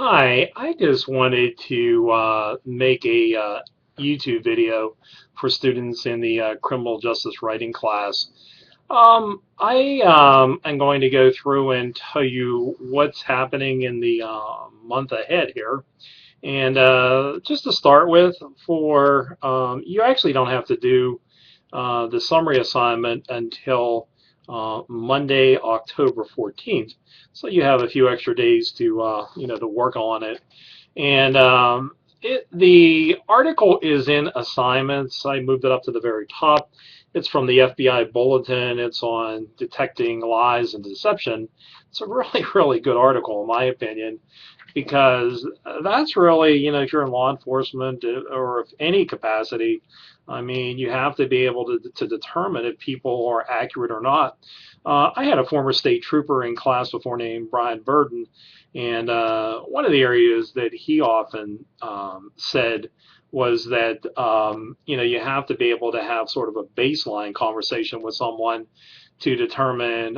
Hi, I just wanted to make a YouTube video for students in the criminal justice writing class. I am going to go through and tell you what's happening in the month ahead here. And just to start with, for you actually don't have to do the summary assignment until Monday, October 14th. So you have a few extra days to to work on it. And the article is in assignments. I moved it up to the very top. It's from the FBI Bulletin. It's on detecting lies and deception. It's a really, really good article, in my opinion, because that's really, if you're in law enforcement or any capacity, I mean, you have to be able to determine if people are accurate or not. I had a former state trooper in class before named Brian Burden, and one of the areas that he often said was that, you have to be able to have sort of a baseline conversation with someone to determine,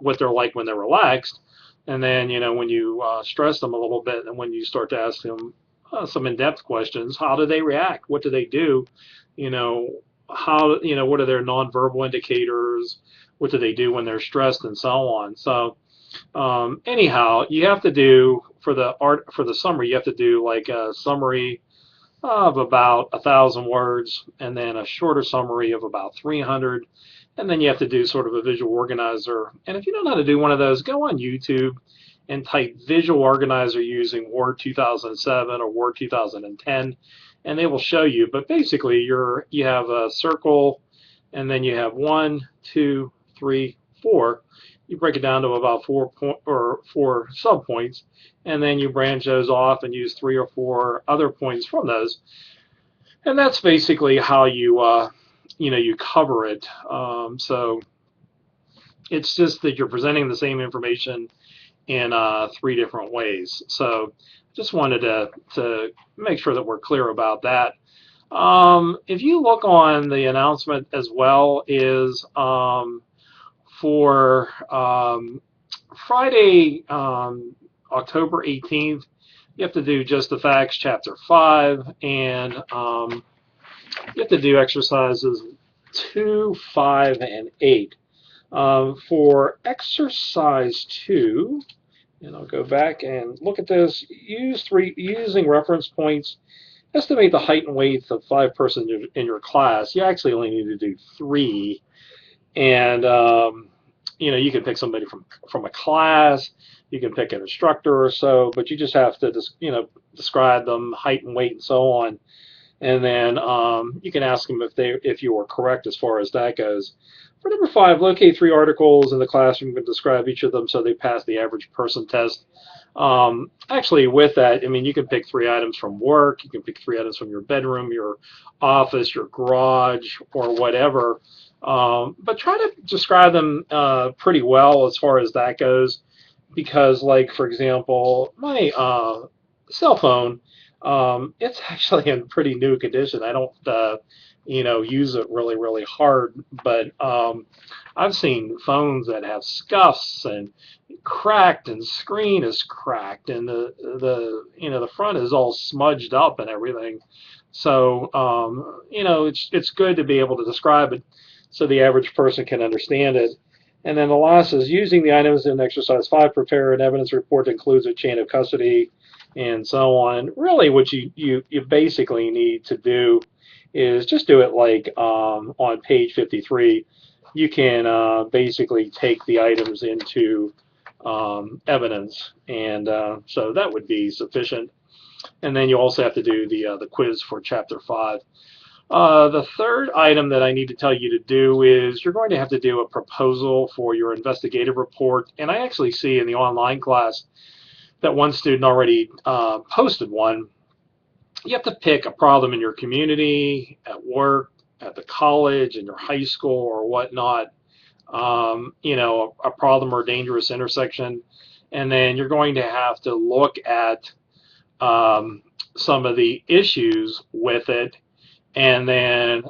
what they're like when they're relaxed. And then, when you stress them a little bit and when you start to ask them some in-depth questions, how do they react? What do they do? You know, what are their nonverbal indicators? What do they do when they're stressed and so on? So, anyhow, you have to do for the summary, you have to do like a summary of about 1,000 words, and then a shorter summary of about 300, and then you have to do sort of a visual organizer. And if you don't know how to do one of those, go on YouTube and type visual organizer using Word 2007 or Word 2010, and they will show you. But basically, you have a circle, and then you have one, two, three, four. You break it down to about 4 subpoints, and then you branch those off and use 3 or 4 other points from those. And that's basically how you cover it. So it's just that you're presenting the same information in 3 different ways. So just wanted to make sure that we're clear about that. If you look on the announcement as well, is for Friday, October 18th, you have to do Just the Facts, Chapter 5, and you have to do exercises 2, 5, and 8. For exercise 2, and I'll go back and look at this, using reference points, estimate the height and weight of 5 persons in your class. You actually only need to do 3. And you can pick somebody from a class, you can pick an instructor or so, but you just have to describe them, height and weight and so on. And then you can ask them if you were correct as far as that goes. For number 5, locate 3 articles in the classroom and describe each of them so they pass the average person test. Actually, with that, I mean, you can pick 3 items from work, you can pick 3 items from your bedroom, your office, your garage, or whatever. But try to describe them pretty well as far as that goes, because, like, for example, my cell phone, it's actually in pretty new condition. I don't, use it really, really hard, but I've seen phones that have scuffs and cracked, and screen is cracked, and the front is all smudged up and everything. So, it's good to be able to describe it so the average person can understand it. And then the last is using the items in exercise 5, prepare an evidence report that includes a chain of custody and so on. Really, what you basically need to do is just do it like on page 53. You can basically take the items into evidence, and so that would be sufficient. And then you also have to do the quiz for chapter 5. The third item that I need to tell you to do is you're going to have to do a proposal for your investigative report. And I actually see in the online class that one student already posted one. You have to pick a problem in your community, at work, at the college, in your high school, or whatnot. A problem or dangerous intersection. And then you're going to have to look at some of the issues with it. And then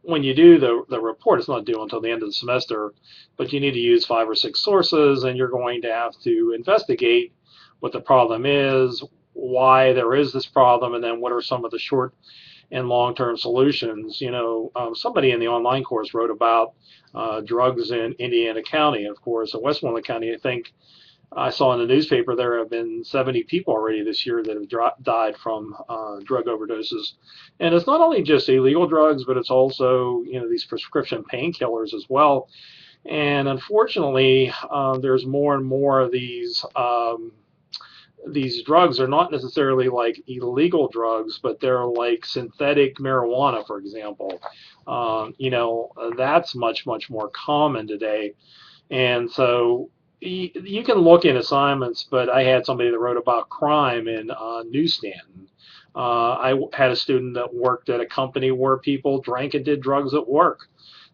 when you do the report, it's not due until the end of the semester, but you need to use 5 or 6 sources, and you're going to have to investigate what the problem is, why there is this problem, and then what are some of the short and long-term solutions. Somebody in the online course wrote about drugs in Indiana County. Of course, in Westmoreland County, I think I saw in the newspaper there have been 70 people already this year that have died from drug overdoses. And it's not only just illegal drugs, but it's also these prescription painkillers as well. And unfortunately, there's more and more of these drugs are not necessarily like illegal drugs, but they're like synthetic marijuana, for example. That's much, much more common today. And so you can look in assignments, but I had somebody that wrote about crime in New Stanton. I had a student that worked at a company where people drank and did drugs at work.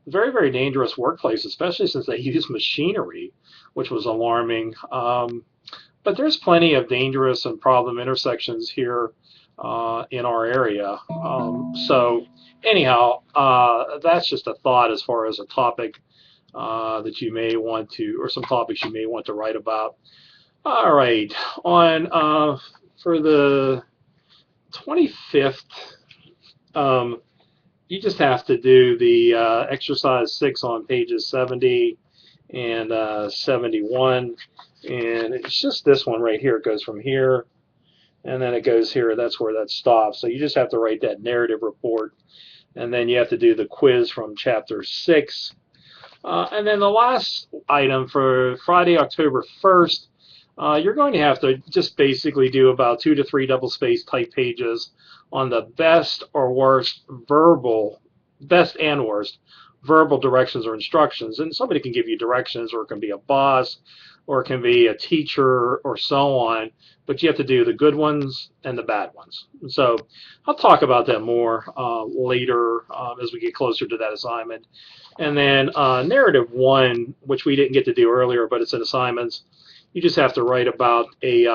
Very, very dangerous workplace, especially since they use machinery, which was alarming. But there's plenty of dangerous and problem intersections here in our area. So anyhow, that's just a thought as far as a topic that you may want to, or some topics you may want to write about. All right, for the 25th, you just have to do the exercise 6 on pages 70 and 71. And it's just this one right here. It goes from here, and then it goes here. That's where that stops. So you just have to write that narrative report, and then you have to do the quiz from chapter 6. And then the last item for Friday, October 1st, you're going to have to just basically do about 2 to 3 double-spaced type pages on the best and worst verbal directions or instructions. And somebody can give you directions, or it can be a boss, or it can be a teacher, or so on, but you have to do the good ones and the bad ones. So I'll talk about that more later as we get closer to that assignment. And then narrative 1, which we didn't get to do earlier, but it's in assignments. You just have to write about a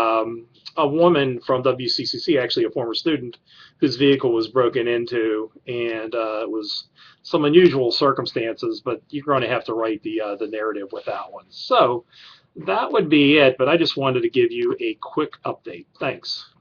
woman from WCCC, actually a former student, whose vehicle was broken into, and it was some unusual circumstances, but you're going to have to write the narrative with that one. So that would be it, but I just wanted to give you a quick update. Thanks.